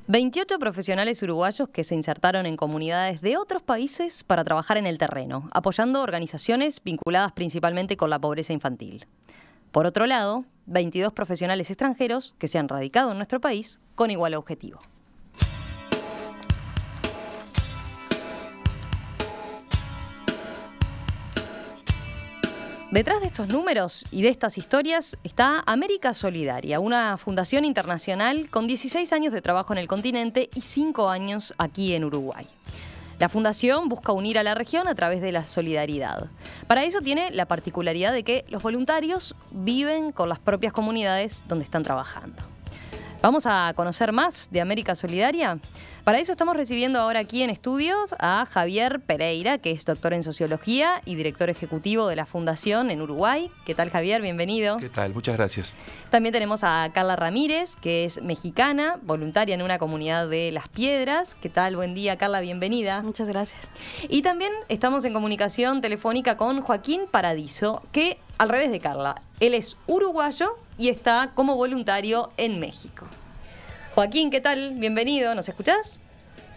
28 profesionales uruguayos que se insertaron en comunidades de otros países para trabajar en el terreno, apoyando organizaciones vinculadas principalmente con la pobreza infantil. Por otro lado, 22 profesionales extranjeros que se han radicado en nuestro país con igual objetivo. Detrás de estos números y de estas historias está América Solidaria, una fundación internacional con 16 años de trabajo en el continente y 5 años aquí en Uruguay. La fundación busca unir a la región a través de la solidaridad. Para eso tiene la particularidad de que los voluntarios viven con las propias comunidades donde están trabajando. ¿Vamos a conocer más de América Solidaria? Para eso estamos recibiendo ahora aquí en estudios a Javier Pereira, que es doctor en Sociología y director ejecutivo de la Fundación en Uruguay. ¿Qué tal, Javier? Bienvenido. ¿Qué tal? Muchas gracias. También tenemos a Carla Ramírez, que es mexicana, voluntaria en una comunidad de Las Piedras. ¿Qué tal? Buen día, Carla, bienvenida. Muchas gracias. Y también estamos en comunicación telefónica con Joaquín Paradiso, que, al revés de Carla, él es uruguayo y está como voluntario en México. Joaquín, ¿qué tal? Bienvenido, ¿nos escuchás?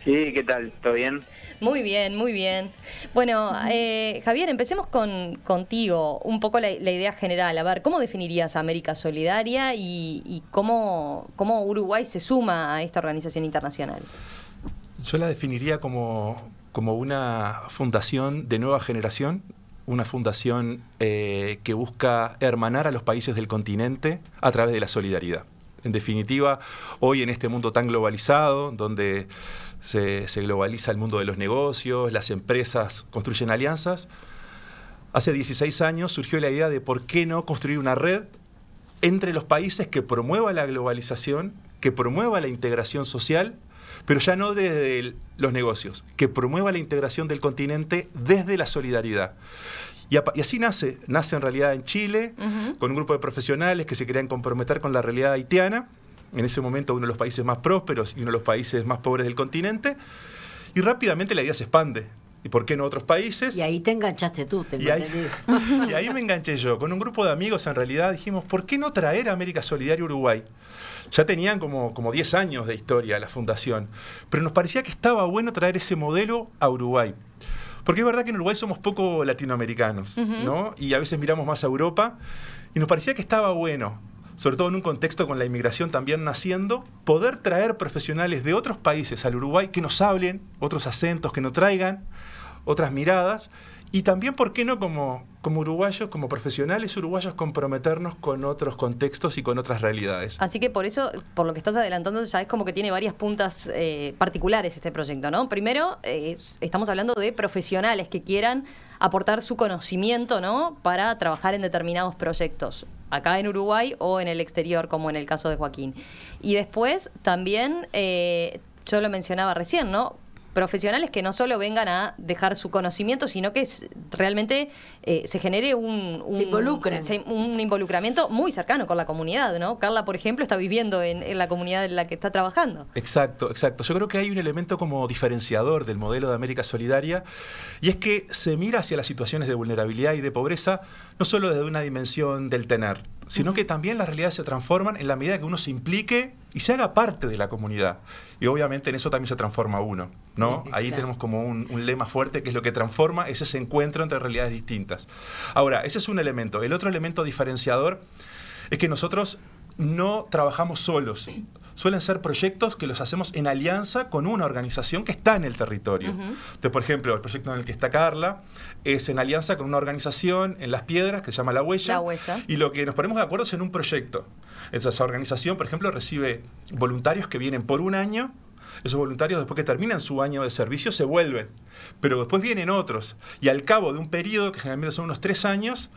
Sí, ¿qué tal? ¿Todo bien? Muy bien, muy bien. Bueno, Javier, empecemos contigo, un poco la idea general. A ver, ¿cómo definirías a América Solidaria y cómo Uruguay se suma a esta organización internacional? Yo la definiría como una fundación de nueva generación, una fundación que busca hermanar a los países del continente a través de la solidaridad. En definitiva, hoy en este mundo tan globalizado, donde se globaliza el mundo de los negocios, las empresas construyen alianzas, hace 16 años surgió la idea de por qué no construir una red entre los países que promueva la globalización, que promueva la integración social, pero ya no desde los negocios, que promueva la integración del continente desde la solidaridad. Y así nace en realidad en Chile, con un grupo de profesionales que se querían comprometer con la realidad haitiana, en ese momento uno de los países más prósperos y uno de los países más pobres del continente, y rápidamente la idea se expande. ¿Y por qué no otros países? Y ahí te enganchaste tú, y ahí me enganché yo. Con un grupo de amigos en realidad dijimos, ¿por qué no traer a América Solidaria a Uruguay? Ya tenían como 10 años de historia la fundación, pero nos parecía que estaba bueno traer ese modelo a Uruguay. Porque es verdad que en Uruguay somos poco latinoamericanos, ¿no? Y a veces miramos más a Europa, y nos parecía que estaba bueno, sobre todo en un contexto con la inmigración también naciendo, poder traer profesionales de otros países al Uruguay que nos hablen otros acentos, que nos traigan otras miradas, y también, ¿por qué no como uruguayos, como profesionales uruguayos, comprometernos con otros contextos y con otras realidades? Así que por eso, por lo que estás adelantando, ya es como que tiene varias puntas particulares este proyecto, ¿no? Primero, estamos hablando de profesionales que quieran aportar su conocimiento, ¿no?, para trabajar en determinados proyectos, acá en Uruguay o en el exterior, como en el caso de Joaquín. Y después también, yo lo mencionaba recién, ¿no?, profesionales que no solo vengan a dejar su conocimiento, sino que realmente se genere un involucramiento muy cercano con la comunidad, ¿no? Carla, por ejemplo, está viviendo en la comunidad en la que está trabajando. Exacto, exacto. Yo creo que hay un elemento como diferenciador del modelo de América Solidaria, y es que se mira hacia las situaciones de vulnerabilidad y de pobreza no solo desde una dimensión del tener, sino que también las realidades se transforman en la medida que uno se implique y se haga parte de la comunidad. Y obviamente en eso también se transforma uno, ¿no? Ahí claro. Tenemos como un lema fuerte, que es lo que transforma, es ese encuentro entre realidades distintas. Ahora, ese es un elemento. El otro elemento diferenciador es que nosotros no trabajamos solos. Suelen ser proyectos que los hacemos en alianza con una organización que está en el territorio. Entonces, por ejemplo, el proyecto en el que está Carla es en alianza con una organización en Las Piedras que se llama La Huella. La Huella. Y lo que nos ponemos de acuerdo es en un proyecto. Esa organización, por ejemplo, recibe voluntarios que vienen por un año. Esos voluntarios, después que terminan su año de servicio, se vuelven. Pero después vienen otros. Y al cabo de un periodo, que generalmente son unos 3 años,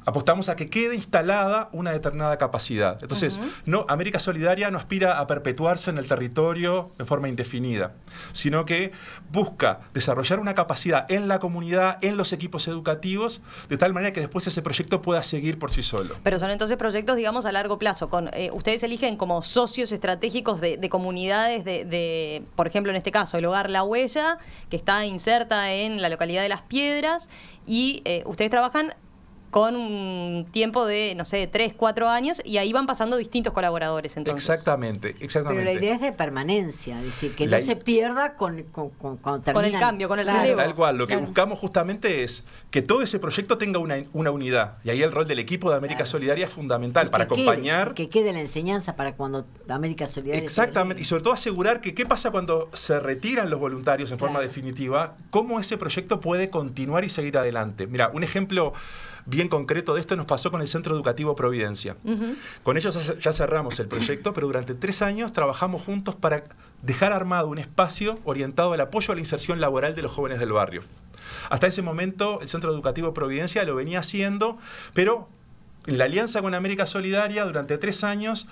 apostamos a que quede instalada una determinada capacidad. Entonces, América Solidaria no aspira a perpetuarse en el territorio en forma indefinida, sino que busca desarrollar una capacidad en la comunidad, en los equipos educativos, de tal manera que después ese proyecto pueda seguir por sí solo. Pero son entonces proyectos, digamos, a largo plazo. Ustedes eligen como socios estratégicos de comunidades por ejemplo, en este caso, el Hogar La Huella, que está inserta en la localidad de Las Piedras, y ustedes trabajan con un tiempo de, no sé, 3, 4 años, y ahí van pasando distintos colaboradores, entonces. Exactamente. Pero la idea es de permanencia, es decir, que no se pierda cuando terminan. Con el cambio, con el claro, relevo. Tal cual, lo que buscamos justamente es que todo ese proyecto tenga una unidad, y ahí el rol del equipo de América Solidaria es fundamental para acompañar. Que quede la enseñanza para cuando América Solidaria... Exactamente, y sobre todo asegurar que qué pasa cuando se retiran los voluntarios en forma definitiva, cómo ese proyecto puede continuar y seguir adelante. Mira, un ejemplo bien concreto de esto nos pasó con el Centro Educativo Providencia. Con ellos ya cerramos el proyecto, pero durante 3 años trabajamos juntos para dejar armado un espacio orientado al apoyo a la inserción laboral de los jóvenes del barrio. Hasta ese momento el Centro Educativo Providencia lo venía haciendo, pero en la alianza con América Solidaria durante 3 años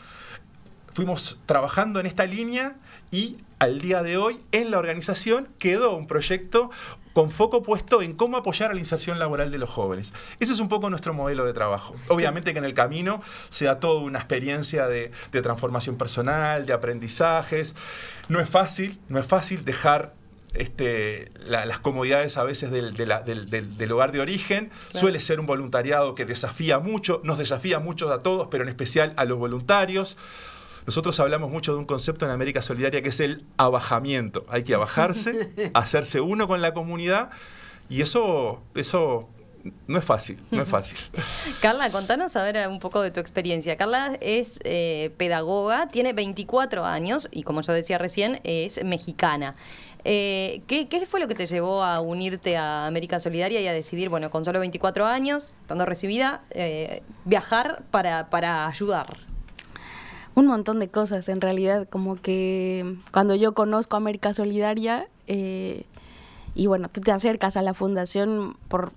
fuimos trabajando en esta línea, y al día de hoy en la organización quedó un proyecto con foco puesto en cómo apoyar a la inserción laboral de los jóvenes. Ese es un poco nuestro modelo de trabajo. Obviamente que en el camino se da toda una experiencia de transformación personal, de aprendizajes. No es fácil dejar las comodidades a veces del lugar de origen. Claro. Suele ser un voluntariado que desafía mucho, nos desafía mucho a todos, pero en especial a los voluntarios. Nosotros hablamos mucho de un concepto en América Solidaria que es el abajamiento. Hay que abajarse, hacerse uno con la comunidad, y eso no es fácil, no es fácil. Carla, contanos a ver un poco de tu experiencia. Carla es pedagoga, tiene 24 años y, como yo decía recién, es mexicana. ¿Qué fue lo que te llevó a unirte a América Solidaria y a decidir, bueno, con solo 24 años, estando recibida, viajar para ayudar? Un montón de cosas, en realidad, como que cuando yo conozco América Solidaria, y bueno, tú te acercas a la fundación por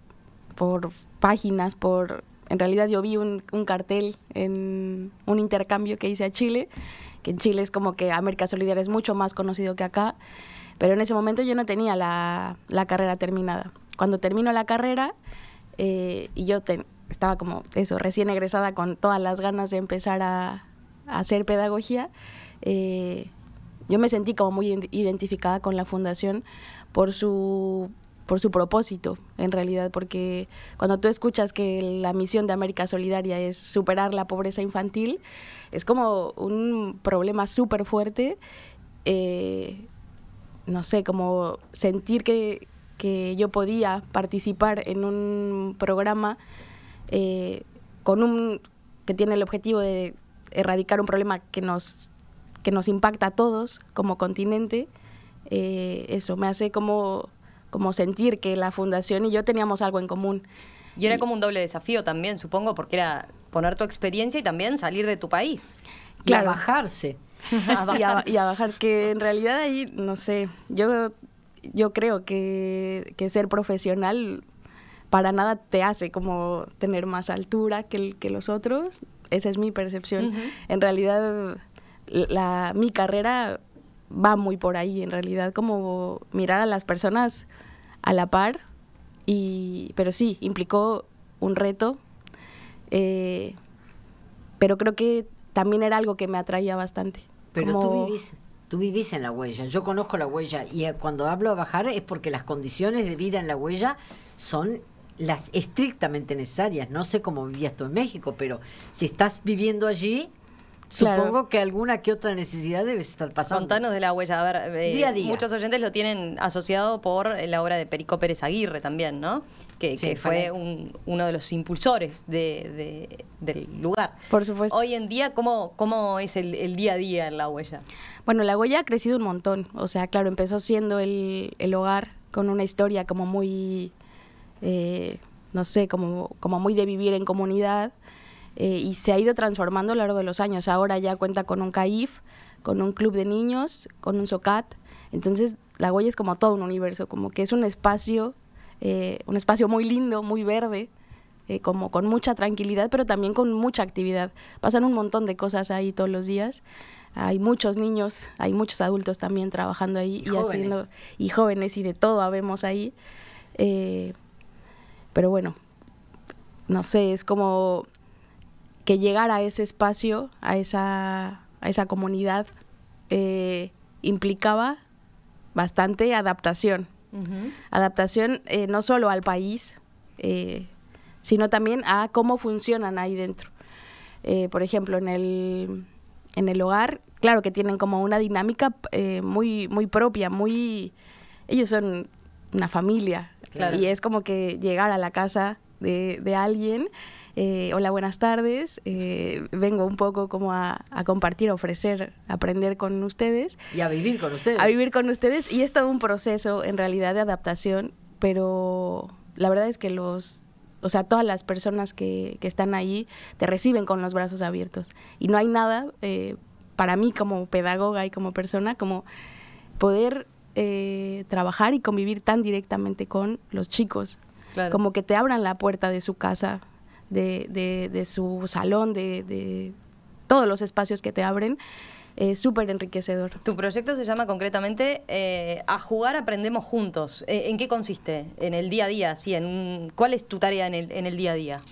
páginas, en realidad yo vi un cartel en un intercambio que hice a Chile, que en Chile es como que América Solidaria es mucho más conocido que acá, pero en ese momento yo no tenía la carrera terminada. Cuando termino la carrera, y yo estaba como eso, recién egresada con todas las ganas de empezar a hacer pedagogía, yo me sentí como muy identificada con la fundación por su propósito, en realidad, porque cuando tú escuchas que la misión de América Solidaria es superar la pobreza infantil, es como un problema súper fuerte, no sé, como sentir que yo podía participar en un programa que tiene el objetivo de erradicar un problema que nos impacta a todos como continente. Eso me hace como sentir que la fundación y yo teníamos algo en común. Y era como un doble desafío también, supongo, porque era poner tu experiencia y también salir de tu país. Claro. Y a bajarse. Y a bajar, que en realidad ahí, no sé, yo creo que ser profesional para nada te hace como tener más altura que los otros. Esa es mi percepción. En realidad, mi carrera va muy por ahí, en realidad, como mirar a las personas a la par, pero sí, implicó un reto, pero creo que también era algo que me atraía bastante. Pero tú vivís en la huella, yo conozco la huella, y cuando hablo a bajar es porque las condiciones de vida en la huella son las estrictamente necesarias. No sé cómo vivías tú en México, pero si estás viviendo allí, claro, supongo que alguna que otra necesidad debe estar pasando. Contanos de la huella. A ver, día a día. Muchos oyentes lo tienen asociado por la obra de Perico Pérez Aguirre también, ¿no? Que fue uno de los impulsores del lugar. Por supuesto. Hoy en día, ¿cómo es el día a día en la huella? Bueno, la huella ha crecido un montón. O sea, claro, empezó siendo el hogar con una historia como muy... no sé, como muy de vivir en comunidad, y se ha ido transformando a lo largo de los años. Ahora ya cuenta con un CAIF, con un club de niños, con un SOCAT. Entonces la huella es como todo un universo, como que es un espacio muy lindo, muy verde, como con mucha tranquilidad, pero también con mucha actividad. Pasan un montón de cosas ahí todos los días. Hay muchos niños, hay muchos adultos también trabajando ahí y jóvenes, y de todo habemos ahí. Pero bueno, no sé, es como que llegar a ese espacio, a esa comunidad, implicaba bastante adaptación. Adaptación no solo al país, sino también a cómo funcionan ahí dentro. Por ejemplo, en el hogar, claro que tienen como una dinámica muy, muy propia, ellos son una familia, claro. Y es como que llegar a la casa de alguien, hola, buenas tardes, vengo un poco como a compartir, a ofrecer, a aprender con ustedes. Y a vivir con ustedes. A vivir con ustedes, y es todo un proceso en realidad de adaptación, pero la verdad es que todas las personas que están ahí te reciben con los brazos abiertos, y no hay nada, para mí como pedagoga y como persona, como poder trabajar y convivir tan directamente con los chicos, claro. Como que te abran la puerta de su casa, de su salón, de todos los espacios que te abren, es súper enriquecedor. Tu proyecto se llama concretamente A Jugar Aprendemos Juntos. ¿En qué consiste? En el día a día, sí, ¿cuál es tu tarea en el día a día?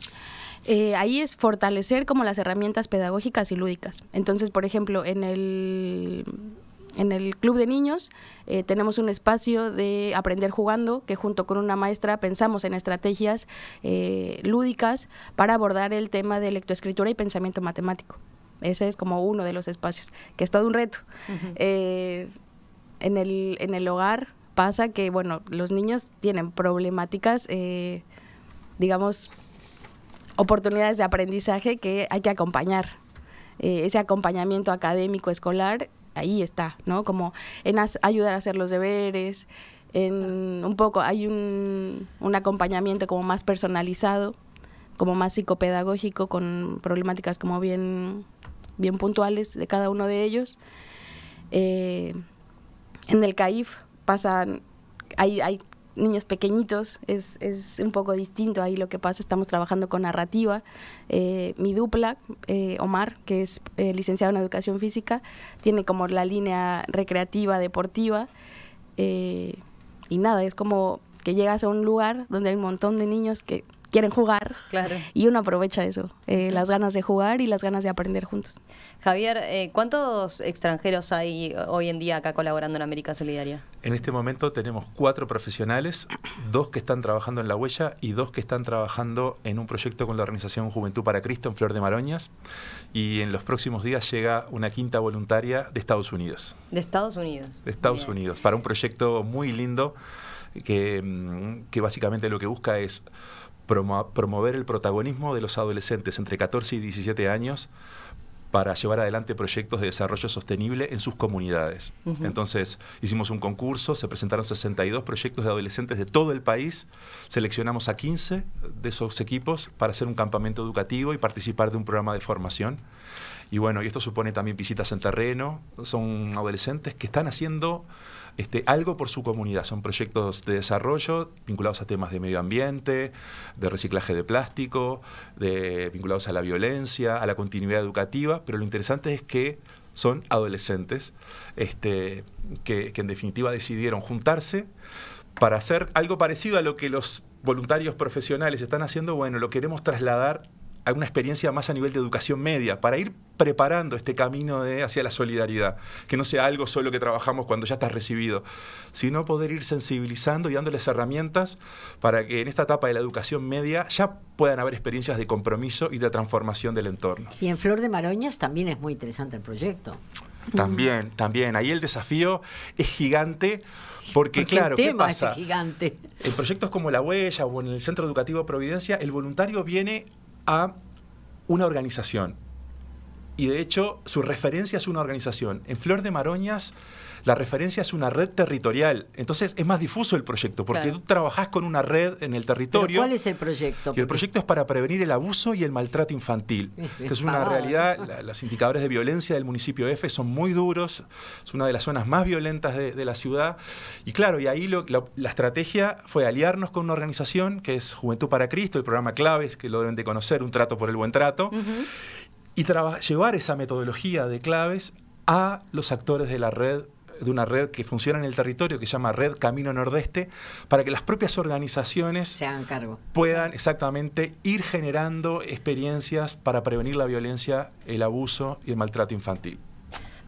Ahí es fortalecer como las herramientas pedagógicas y lúdicas. Entonces, por ejemplo, en el Club de Niños tenemos un espacio de aprender jugando, que junto con una maestra pensamos en estrategias lúdicas para abordar el tema de lectoescritura y pensamiento matemático. Ese es como uno de los espacios, que es todo un reto. Uh-huh. En el hogar pasa que, bueno, los niños tienen problemáticas, digamos, oportunidades de aprendizaje que hay que acompañar. Ese acompañamiento académico escolar, ahí está, ¿no? Como en ayudar a hacer los deberes, en un poco hay un acompañamiento como más personalizado, como más psicopedagógico, con problemáticas como bien puntuales de cada uno de ellos. En el CAIF hay niños pequeñitos, es un poco distinto ahí lo que pasa. Estamos trabajando con narrativa. Mi dupla, Omar, que es licenciado en Educación Física, tiene como la línea recreativa, deportiva, y nada, es como que llegas a un lugar donde hay un montón de niños que quieren jugar, claro. Y uno aprovecha eso, las ganas de jugar y las ganas de aprender juntos. Javier, ¿cuántos extranjeros hay hoy en día acá colaborando en América Solidaria? En este momento tenemos 4 profesionales, 2 que están trabajando en La Huella y 2 que están trabajando en un proyecto con la organización Juventud para Cristo en Flor de Maroñas, y en los próximos días llega una 5ª voluntaria de Estados Unidos. ¿De Estados Unidos? De Estados Bien. Unidos, para un proyecto muy lindo que básicamente lo que busca es promover el protagonismo de los adolescentes entre 14 y 17 años para llevar adelante proyectos de desarrollo sostenible en sus comunidades. Uh-huh. Entonces, hicimos un concurso, se presentaron 62 proyectos de adolescentes de todo el país, seleccionamos a 15 de esos equipos para hacer un campamento educativo y participar de un programa de formación. Y bueno, y esto supone también visitas en terreno, son adolescentes que están haciendo algo por su comunidad, son proyectos de desarrollo vinculados a temas de medio ambiente, de reciclaje de plástico, vinculados a la violencia, a la continuidad educativa, pero lo interesante es que son adolescentes que en definitiva decidieron juntarse para hacer algo parecido a lo que los voluntarios profesionales están haciendo. Bueno, lo queremos trasladar a una experiencia más a nivel de educación media, para ir preparando este camino hacia la solidaridad, que no sea algo solo que trabajamos cuando ya estás recibido, sino poder ir sensibilizando y dándoles herramientas para que en esta etapa de la educación media ya puedan haber experiencias de compromiso y de transformación del entorno. Y en Flor de Maroñas también es muy interesante el proyecto. También. Ahí el desafío es gigante, porque claro, ¿qué pasa? Es gigante. En proyectos como La Huella o en el Centro Educativo Providencia, el voluntario viene a una organización, y de hecho su referencia es una organización. En Flor de Maroñas la referencia es una red territorial, entonces es más difuso el proyecto, porque claro, tú trabajás con una red en el territorio. ¿Pero cuál es el proyecto? Y el proyecto es para prevenir el abuso y el maltrato infantil, que es una realidad. Los indicadores de violencia del municipio de F son muy duros, es una de las zonas más violentas de la ciudad, y claro, y ahí la estrategia fue aliarnos con una organización que es Juventud para Cristo, el programa Claves, que lo deben de conocer, un trato por el buen trato, y llevar esa metodología de Claves a los actores de la red, de una red que funciona en el territorio, que se llama Red Camino Nordeste, para que las propias organizaciones se hagan cargo, puedan exactamente ir generando experiencias para prevenir la violencia, el abuso y el maltrato infantil.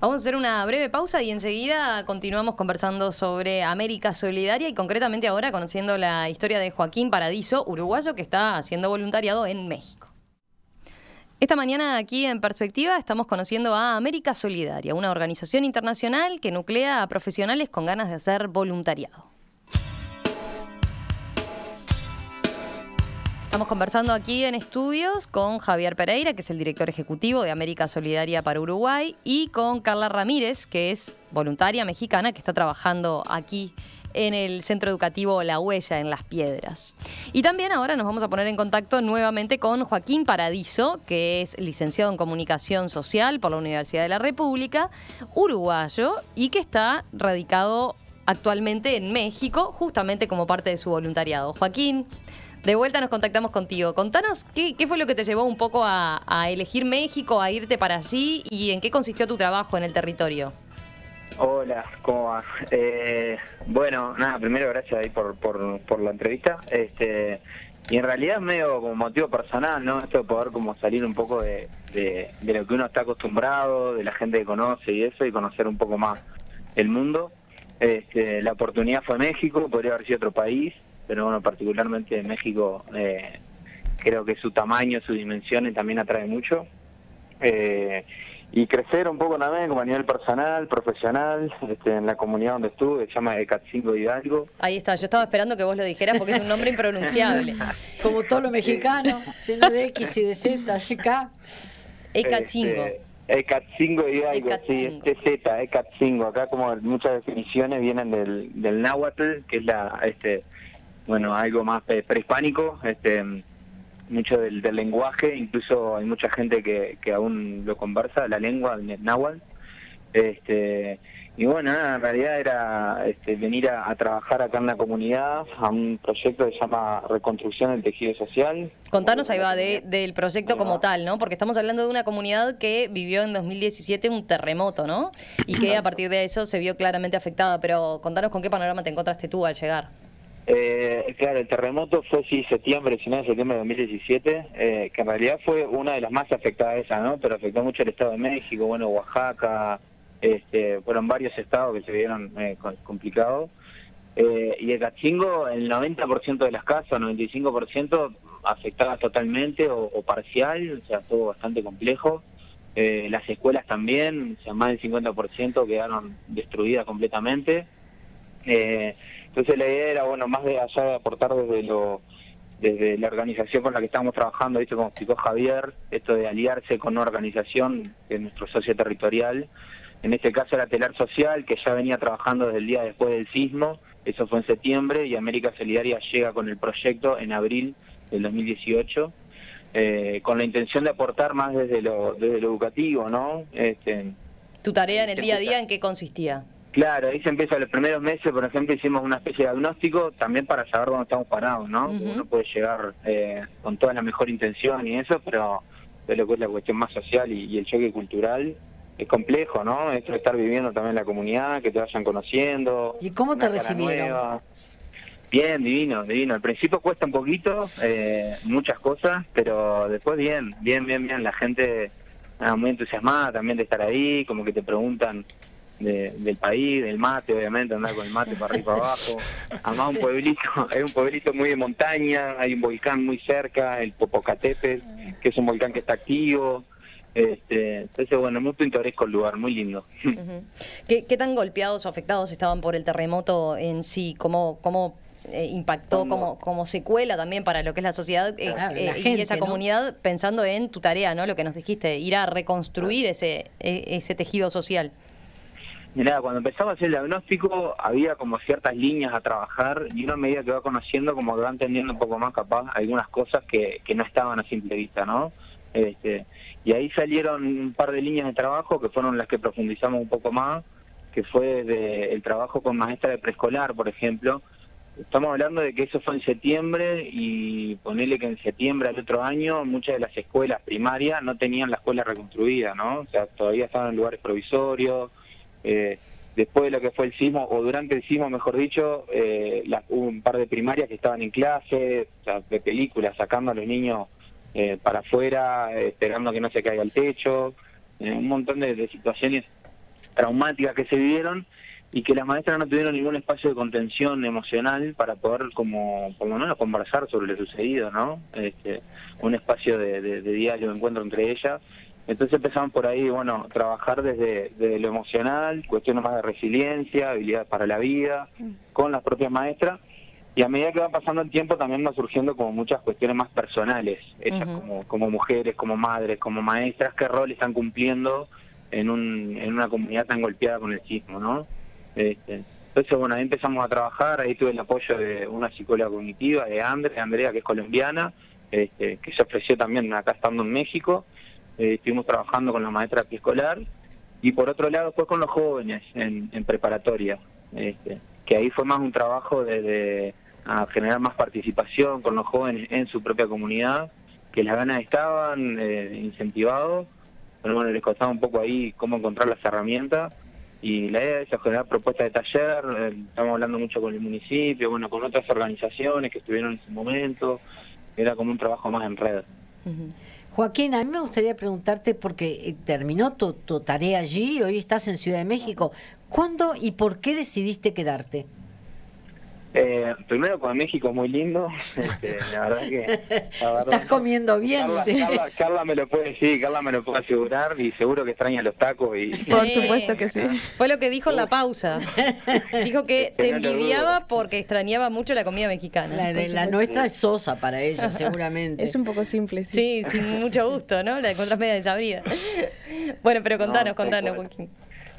Vamos a hacer una breve pausa y enseguida continuamos conversando sobre América Solidaria y concretamente ahora conociendo la historia de Joaquín Paradiso, uruguayo que está haciendo voluntariado en México. Esta mañana aquí en Perspectiva estamos conociendo a América Solidaria, una organización internacional que nuclea a profesionales con ganas de hacer voluntariado. Estamos conversando aquí en estudios con Javier Pereira, que es el director ejecutivo de América Solidaria para Uruguay, y con Carla Ramírez, que es voluntaria mexicana que está trabajando aquí en el centro educativo La Huella, en Las Piedras. Y también ahora nos vamos a poner en contacto nuevamente con Joaquín Paradiso, que es licenciado en Comunicación Social por la Universidad de la República, uruguayo, y que está radicado actualmente en México, justamente como parte de su voluntariado. Joaquín, de vuelta nos contactamos contigo. Contanos qué fue lo que te llevó un poco a elegir México, a irte para allí y en qué consistió tu trabajo en el territorio. Hola, ¿cómo vas? Bueno, nada, primero gracias ahí por la entrevista. Y en realidad es medio como motivo personal, ¿no? Esto de poder como salir un poco de lo que uno está acostumbrado, de la gente que conoce y eso, y conocer un poco más el mundo. La oportunidad fue México, podría haber sido otro país, pero bueno, particularmente México, creo que su tamaño, sus dimensiones también atrae mucho. Y crecer un poco también como a nivel personal, profesional, en la comunidad donde estuve, se llama Ecatzingo Hidalgo. Ahí está, yo estaba esperando que vos lo dijeras porque es un nombre impronunciable. Como todo lo mexicano, lleno de X y de Z, de K. Ecatzingo. Ecatzingo Hidalgo, Ecatzingo. sí, Z, Ecatzingo. Acá como muchas definiciones vienen del náhuatl, que es bueno, algo más prehispánico, mucho del lenguaje, incluso hay mucha gente que aún lo conversa, la lengua, el náhuatl. Y bueno, nada, en realidad era venir a trabajar acá en la comunidad, a un proyecto que se llama Reconstrucción del Tejido Social. Contanos, ahí va, del proyecto como tal, ¿no? Porque estamos hablando de una comunidad que vivió en 2017 un terremoto, ¿no? Y que a partir de eso se vio claramente afectada, pero contanos con qué panorama te encontraste tú al llegar. Claro, el terremoto fue 19 de septiembre de 2017, que en realidad fue una de las más afectadas esa, ¿no? Pero afectó mucho el Estado de México, bueno, Oaxaca, fueron varios estados que se vieron complicados. Y Ecatzingo, el 90% de las casas, 95%, afectadas totalmente o parcial, o sea, todo bastante complejo. Las escuelas también, o sea, más del 50% quedaron destruidas completamente. Entonces la idea era, bueno, más de allá de aportar desde la organización con la que estamos trabajando, ¿viste? Como explicó Javier, esto de aliarse con una organización que es nuestro socio territorial, en este caso era Telar Social, que ya venía trabajando desde el día después del sismo, eso fue en septiembre, y América Solidaria llega con el proyecto en abril del 2018, con la intención de aportar más desde lo educativo, ¿no? ¿Tu tarea en el día a día en qué consistía? Claro, ahí se empieza los primeros meses, por ejemplo, hicimos una especie de diagnóstico también para saber dónde estamos parados, ¿no? Uno puede llegar con toda la mejor intención y eso, pero lo que es la cuestión más social y el choque cultural es complejo, ¿no? Esto de estar viviendo también en la comunidad, que te vayan conociendo. ¿Y cómo te recibieron? Bien, divino. Al principio cuesta un poquito, muchas cosas, pero después bien. La gente muy entusiasmada también de estar ahí, como que te preguntan del país, del mate, obviamente, andar con el mate para arriba y para abajo. Además es un pueblito muy de montaña, hay un volcán muy cerca, el Popocatépetl, que es un volcán que está activo. Entonces, bueno, muy pintoresco el lugar, muy lindo. ¿Qué tan golpeados o afectados estaban por el terremoto en sí? ¿Cómo impactó como secuela también para lo que es la sociedad la gente, y esa comunidad, ¿no? Pensando en tu tarea, ¿no? Lo que nos dijiste, ir a reconstruir ese tejido social. Mirá, cuando empezamos a hacer el diagnóstico había como ciertas líneas a trabajar y uno a medida que va conociendo como que va entendiendo un poco más capaz algunas cosas que no estaban a simple vista, ¿no? Y ahí salieron un par de líneas de trabajo que fueron las que profundizamos un poco más, que fue desde el trabajo con maestra de preescolar, por ejemplo. Estamos hablando de que eso fue en septiembre y ponerle que en septiembre del otro año muchas de las escuelas primarias no tenían la escuela reconstruida, ¿no? O sea, todavía estaban en lugares provisorios. Después de lo que fue el sismo, o durante el sismo, mejor dicho, hubo un par de primarias que estaban en clase, o sea, de películas, sacando a los niños para afuera, esperando que no se caiga el techo, un montón de situaciones traumáticas que se vivieron, y que las maestras no tuvieron ningún espacio de contención emocional para poder, como por lo menos, conversar sobre lo sucedido, ¿no? Un espacio de diálogo, de encuentro entre ellas. Entonces empezamos por ahí, bueno, trabajar desde lo emocional, cuestiones más de resiliencia, habilidades para la vida, con las propias maestras. Y a medida que va pasando el tiempo también va surgiendo como muchas cuestiones más personales, ellas como mujeres, como madres, como maestras, qué rol están cumpliendo en una comunidad tan golpeada con el sismo, ¿no? Entonces, bueno, ahí empezamos a trabajar, ahí tuve el apoyo de una psicóloga cognitiva, de Andrea, que es colombiana, que se ofreció también acá estando en México. Estuvimos trabajando con la maestra preescolar, y por otro lado después con los jóvenes en preparatoria, que ahí fue más un trabajo a generar más participación con los jóvenes en su propia comunidad, que las ganas estaban, incentivados, pero bueno, les costaba un poco ahí cómo encontrar las herramientas. Y la idea es generar propuestas de taller, estamos hablando mucho con el municipio, bueno, con otras organizaciones que estuvieron en ese momento, era como un trabajo más en red. Joaquín, a mí me gustaría preguntarte, porque terminó tu tarea allí, hoy estás en Ciudad de México, ¿cuándo y por qué decidiste quedarte? Primero, con México es muy lindo, la verdad que... Estás comiendo bien. Carla me lo puede decir, Carla me lo puede asegurar, y seguro que extraña los tacos. Por supuesto que sí. Fue lo que dijo en la pausa. Dijo que te envidiaba porque extrañaba mucho la comida mexicana. La nuestra es sosa para ella, seguramente. Es un poco simple, sí. Sí, sin mucho gusto, ¿no? La encontrás media desabrida. Bueno, pero contanos, Joaquín.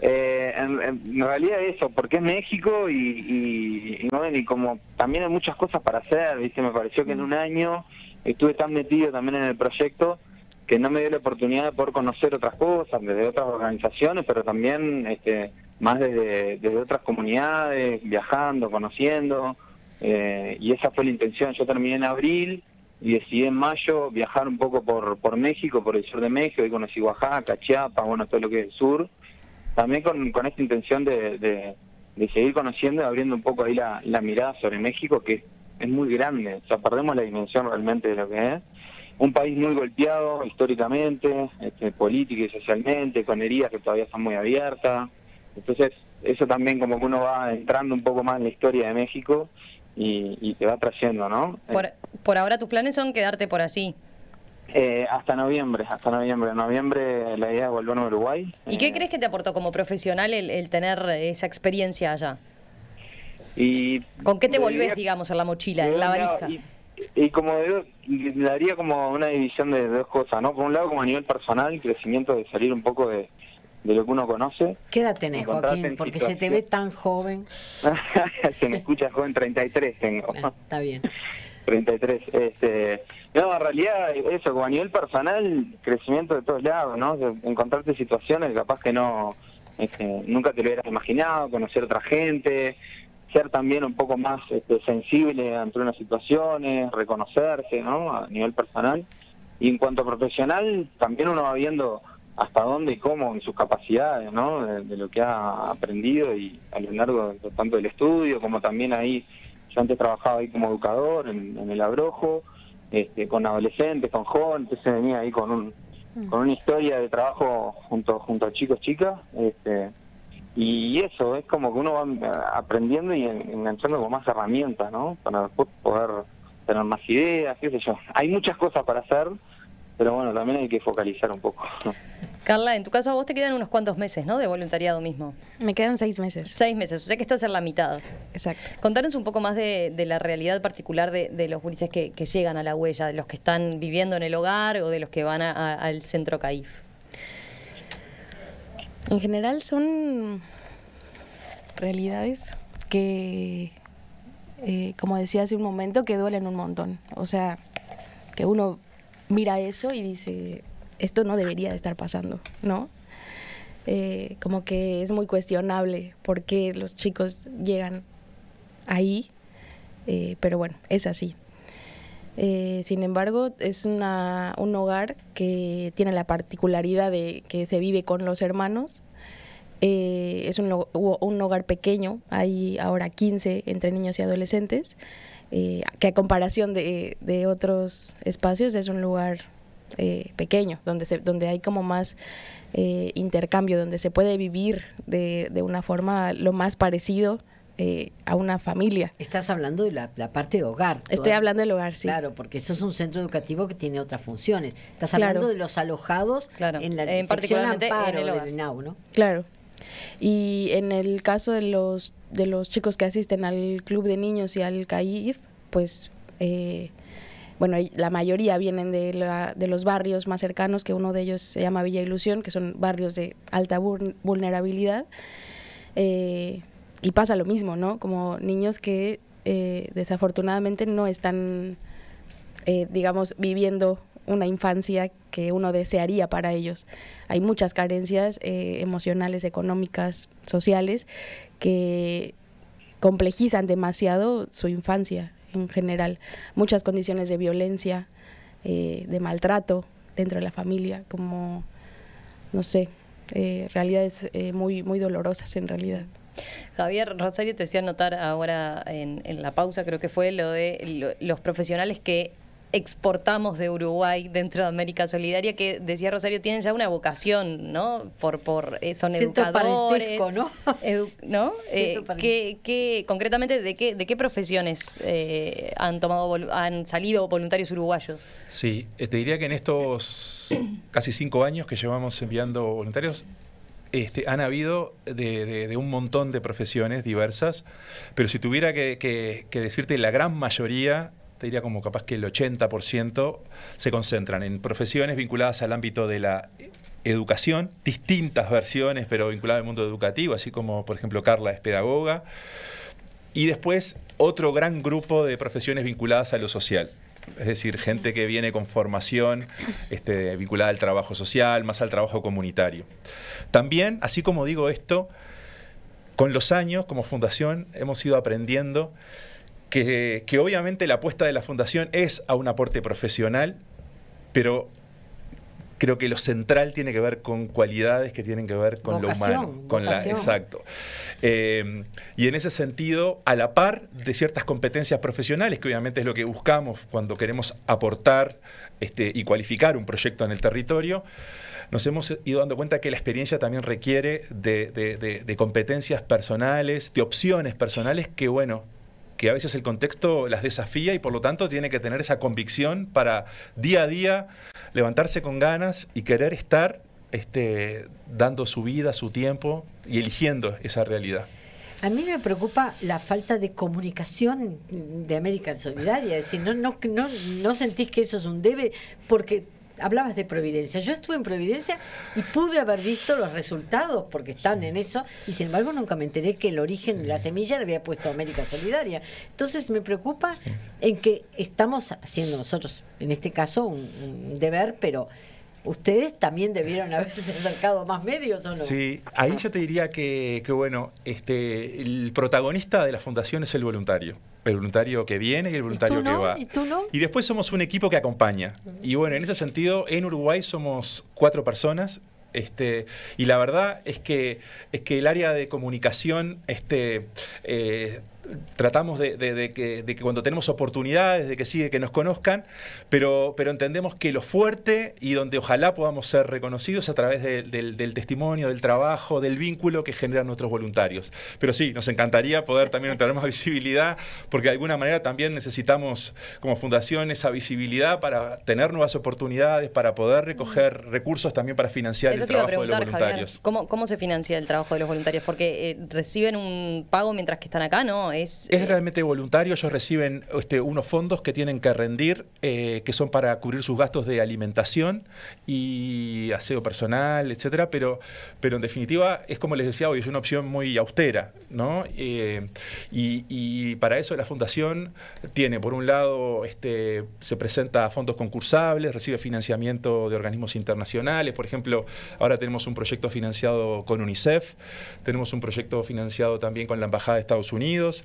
En realidad eso, porque es México y como también hay muchas cosas para hacer, ¿viste? Me pareció que en un año estuve tan metido también en el proyecto que no me dio la oportunidad de poder conocer otras cosas, desde otras organizaciones, pero también más desde otras comunidades, viajando, conociendo, y esa fue la intención. Yo terminé en abril y decidí en mayo viajar un poco por México, por el sur de México, y conocí Oaxaca, Chiapas, bueno, todo lo que es el sur. También con esta intención de seguir conociendo y abriendo un poco ahí la mirada sobre México, que es muy grande. O sea, perdemos la dimensión realmente de lo que es. Un país muy golpeado históricamente, política y socialmente, con heridas que todavía están muy abiertas. Entonces, eso también como que uno va entrando un poco más en la historia de México y te va trayendo, ¿no? Por ahora tus planes son quedarte por allí. Hasta noviembre. En noviembre la idea es volver a Uruguay. ¿Y qué crees que te aportó como profesional el tener esa experiencia allá? ¿Con qué te volvés, digamos, en la mochila, en la valija? Y como daría como una división de dos cosas, ¿no? Por un lado, como a nivel personal, el crecimiento de salir un poco de lo que uno conoce. ¿Qué edad tenés, Joaquín? Porque se te ve tan joven. Se me escucha joven, 33 tengo. Está bien. 33. No, en realidad eso, como a nivel personal, crecimiento de todos lados, ¿no? Encontrarte situaciones capaz que no, nunca te lo hubieras imaginado, conocer otra gente, ser también un poco más sensible ante unas situaciones, reconocerse, ¿no? A nivel personal. Y en cuanto a profesional, también uno va viendo hasta dónde y cómo en sus capacidades, ¿no? De lo que ha aprendido y a lo largo tanto del estudio como también ahí. Yo antes trabajaba ahí como educador en el Abrojo, con adolescentes, con jóvenes, entonces venía ahí con una historia de trabajo junto a chicos, chicas, y eso, es como que uno va aprendiendo y enganchando con más herramientas, ¿no? Para después poder tener más ideas, qué sé yo. Hay muchas cosas para hacer, pero bueno, también hay que focalizar un poco. Carla, en tu caso a vos te quedan unos cuantos meses, ¿no? De voluntariado mismo. Me quedan 6 meses. 6 meses, o sea que estás en la mitad. Exacto. Contanos un poco más de la realidad particular de los gurises que llegan a La Huella, de los que están viviendo en el hogar o de los que van al centro CAIF. En general son realidades que, como decía hace un momento, que duelen un montón. O sea, que uno mira eso y dice, esto no debería de estar pasando, ¿no? Como que es muy cuestionable por qué los chicos llegan ahí, pero bueno, es así. Sin embargo, es un hogar que tiene la particularidad de que se vive con los hermanos. Es un hogar pequeño, hay ahora 15 entre niños y adolescentes, que a comparación de otros espacios es un lugar pequeño, donde hay como más intercambio, donde se puede vivir de una forma lo más parecido a una familia. Estás hablando de la parte de hogar. Estoy hablando del hogar, sí. Claro, porque eso es un centro educativo que tiene otras funciones. Estás Claro. hablando de los alojados en la sección particularmente Amparo en el hogar. del INAU, ¿no? Claro. Y en el caso de los chicos que asisten al club de niños y al CAIF, pues bueno, la mayoría vienen de los barrios más cercanos, que uno de ellos se llama Villa Ilusión, que son barrios de alta vulnerabilidad. Y pasa lo mismo, ¿no? Como niños que desafortunadamente no están, digamos, viviendo una infancia que uno desearía para ellos. Hay muchas carencias emocionales, económicas, sociales, que complejizan demasiado su infancia en general. Muchas condiciones de violencia, de maltrato dentro de la familia, como, no sé, realidades muy, muy dolorosas en realidad. Javier, Rosario te decía notar ahora en la pausa, creo que fue lo de los profesionales que exportamos de Uruguay dentro de América Solidaria, que decía Rosario, tienen ya una vocación, ¿no? Son Siento educadores, parentesco, ¿no? ¿no? Siento parentesco. Concretamente, ¿de qué profesiones han salido voluntarios uruguayos? Sí, te diría que en estos casi 5 años que llevamos enviando voluntarios, han habido de un montón de profesiones diversas, pero si tuviera que decirte la gran mayoría, te diría como capaz que el 80% se concentran en profesiones vinculadas al ámbito de la educación, distintas versiones, pero vinculadas al mundo educativo, así como, por ejemplo, Carla es pedagoga, y después otro gran grupo de profesiones vinculadas a lo social. Es decir, gente que viene con formación vinculada al trabajo social, más al trabajo comunitario. También, así como digo esto, con los años, como fundación, hemos ido aprendiendo que obviamente la apuesta de la fundación es a un aporte profesional, pero creo que lo central tiene que ver con cualidades que tienen que ver con Vocación, lo humano. vocación. Exacto. Y en ese sentido, a la par de ciertas competencias profesionales, que obviamente es lo que buscamos cuando queremos aportar y cualificar un proyecto en el territorio, nos hemos ido dando cuenta que la experiencia también requiere de competencias personales, de opciones personales que, bueno, que a veces el contexto las desafía y por lo tanto tiene que tener esa convicción para día a día levantarse con ganas y querer estar dando su vida, su tiempo y eligiendo esa realidad. A mí me preocupa la falta de comunicación de América Solidaria, es decir, no sentís que eso es un debe, porque hablabas de Providencia. Yo estuve en Providencia y pude haber visto los resultados porque están en eso, y sin embargo nunca me enteré que el origen de la semilla le había puesto América Solidaria. Entonces me preocupa en que estamos haciendo nosotros, en este caso, un deber, pero ustedes también debieron haberse acercado a más medios, ¿o no? Sí, ahí yo te diría que bueno, el protagonista de la fundación es el voluntario. El voluntario que viene y el voluntario que va. ¿Y tú no? Y después somos un equipo que acompaña. Y bueno, en ese sentido, en Uruguay somos 4 personas. Y la verdad es que el área de comunicación tratamos de que cuando tenemos oportunidades, de que nos conozcan, pero entendemos que lo fuerte y donde ojalá podamos ser reconocidos a través del testimonio, del trabajo, del vínculo que generan nuestros voluntarios. Pero sí, nos encantaría poder también tener más visibilidad, porque de alguna manera también necesitamos como fundación esa visibilidad para tener nuevas oportunidades, para poder recoger recursos también para financiar el trabajo de los voluntarios. Javier, ¿cómo se financia el trabajo de los voluntarios? Porque reciben un pago mientras que están acá, ¿no? Es realmente voluntario. Ellos reciben unos fondos que tienen que rendir, que son para cubrir sus gastos de alimentación y aseo personal, etcétera, pero en definitiva es, como les decía hoy, es una opción muy austera, ¿no? Y para eso la fundación tiene, por un lado, se presenta a fondos concursables, recibe financiamiento de organismos internacionales. Por ejemplo, ahora tenemos un proyecto financiado con UNICEF, tenemos un proyecto financiado también con la Embajada de Estados Unidos.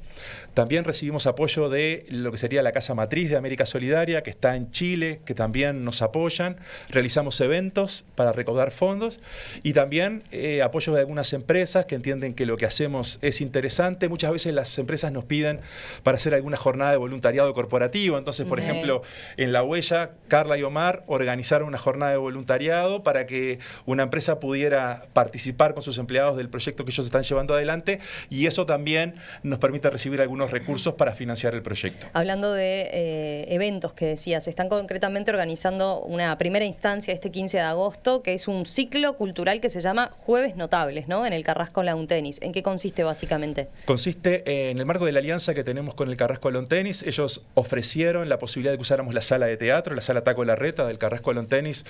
También recibimos apoyo de lo que sería la Casa Matriz de América Solidaria, que está en Chile, que también nos apoyan. Realizamos eventos para recaudar fondos y también apoyo de algunas empresas que entienden que lo que hacemos es interesante. Muchas veces las empresas nos piden para hacer alguna jornada de voluntariado corporativo. Entonces, por ejemplo, en La Huella, Carla y Omar organizaron una jornada de voluntariado para que una empresa pudiera participar con sus empleados del proyecto que ellos están llevando adelante, y eso también nos permite recibir algunos recursos para financiar el proyecto. Hablando de eventos que decías, están concretamente organizando una primera instancia este 15 de agosto, que es un ciclo cultural que se llama Jueves Notables, ¿no? En el Carrasco Lawn Tennis. ¿En qué consiste básicamente? Consiste en el marco de la alianza que tenemos con el Carrasco Lawn Tennis. Ellos ofrecieron la posibilidad de que usáramos la sala de teatro, la sala Taco Larreta del Carrasco Lawn Tennis,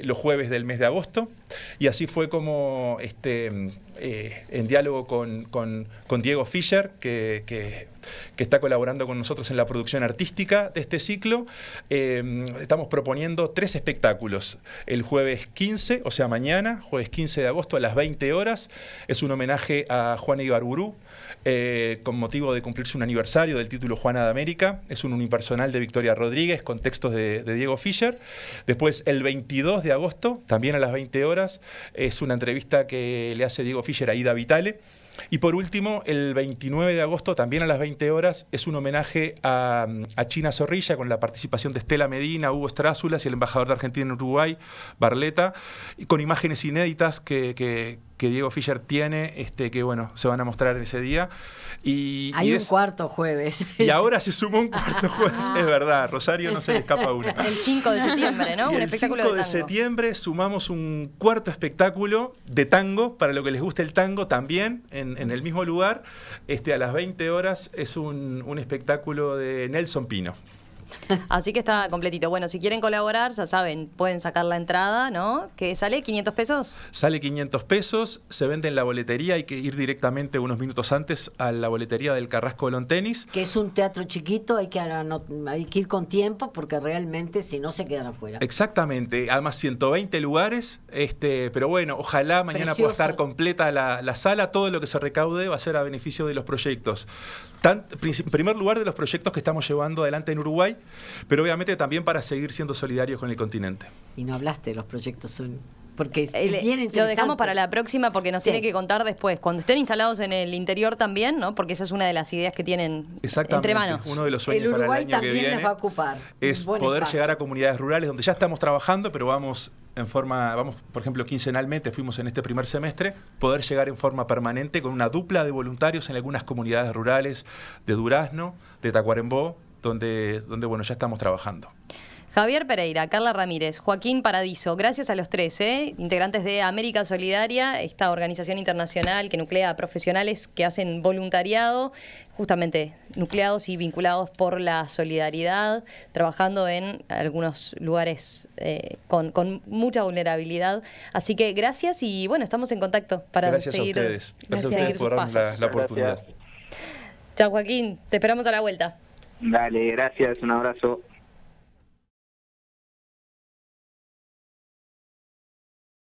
los jueves del mes de agosto, y así fue como en diálogo con Diego Fischer, que está colaborando con nosotros en la producción artística de este ciclo. Estamos proponiendo 3 espectáculos. El jueves 15, o sea mañana, jueves 15 de agosto a las 20 horas, es un homenaje a Juana Ibarburú, con motivo de cumplirse un aniversario del título Juana de América. Es un unipersonal de Victoria Rodríguez con textos de Diego Fischer. Después, el 22 de agosto, también a las 20 horas, es una entrevista que le hace Diego Fischer a Ida Vitale. Y por último, el 29 de agosto, también a las 20 horas, es un homenaje a China Zorrilla, con la participación de Estela Medina, Hugo Strázulas y el embajador de Argentina en Uruguay, Barleta, y con imágenes inéditas que Diego Fischer tiene, que bueno, se van a mostrar ese día. Hay un cuarto jueves. Y ahora se sumó un cuarto jueves, es verdad, Rosario no se le escapa uno. El 5 de septiembre, ¿no? Y Un el espectáculo 5 de de tango. septiembre sumamos un cuarto espectáculo de tango, para lo que les guste el tango también, en el mismo lugar. A las 20 horas es un espectáculo de Nelson Pino. Así que está completito. Bueno, si quieren colaborar, ya saben, pueden sacar la entrada, ¿no? Que sale 500 pesos. Sale 500 pesos, se vende en la boletería, hay que ir directamente unos minutos antes a la boletería del Carrasco Lawn Tennis. Que es un teatro chiquito, hay que ir con tiempo porque realmente si no se quedan afuera. Exactamente, además 120 lugares, pero bueno, ojalá mañana pueda estar completa la sala. Todo lo que se recaude va a ser a beneficio de los proyectos. En primer lugar, de los proyectos que estamos llevando adelante en Uruguay, pero obviamente también para seguir siendo solidarios con el continente. Y no hablaste de los proyectos porque es bien interesante. Lo dejamos para la próxima porque nos tiene que contar después, cuando estén instalados en el interior también, ¿no? Porque esa es una de las ideas que tienen entre manos. Uno de los sueños para el año que viene les va a ocupar es poder llegar a comunidades rurales donde ya estamos trabajando, pero vamos, por ejemplo, quincenalmente, fuimos en este primer semestre, poder llegar en forma permanente con una dupla de voluntarios en algunas comunidades rurales de Durazno, de Tacuarembó, donde bueno, ya estamos trabajando. Javier Pereira, Carla Ramírez, Joaquín Paradiso, gracias a los 3, integrantes de América Solidaria, esta organización internacional que nuclea a profesionales que hacen voluntariado, justamente nucleados y vinculados por la solidaridad, trabajando en algunos lugares con mucha vulnerabilidad. Así que gracias y bueno, estamos en contacto para seguir. Gracias a ustedes por darnos la oportunidad. Chao, Joaquín, te esperamos a la vuelta. Dale, gracias, un abrazo.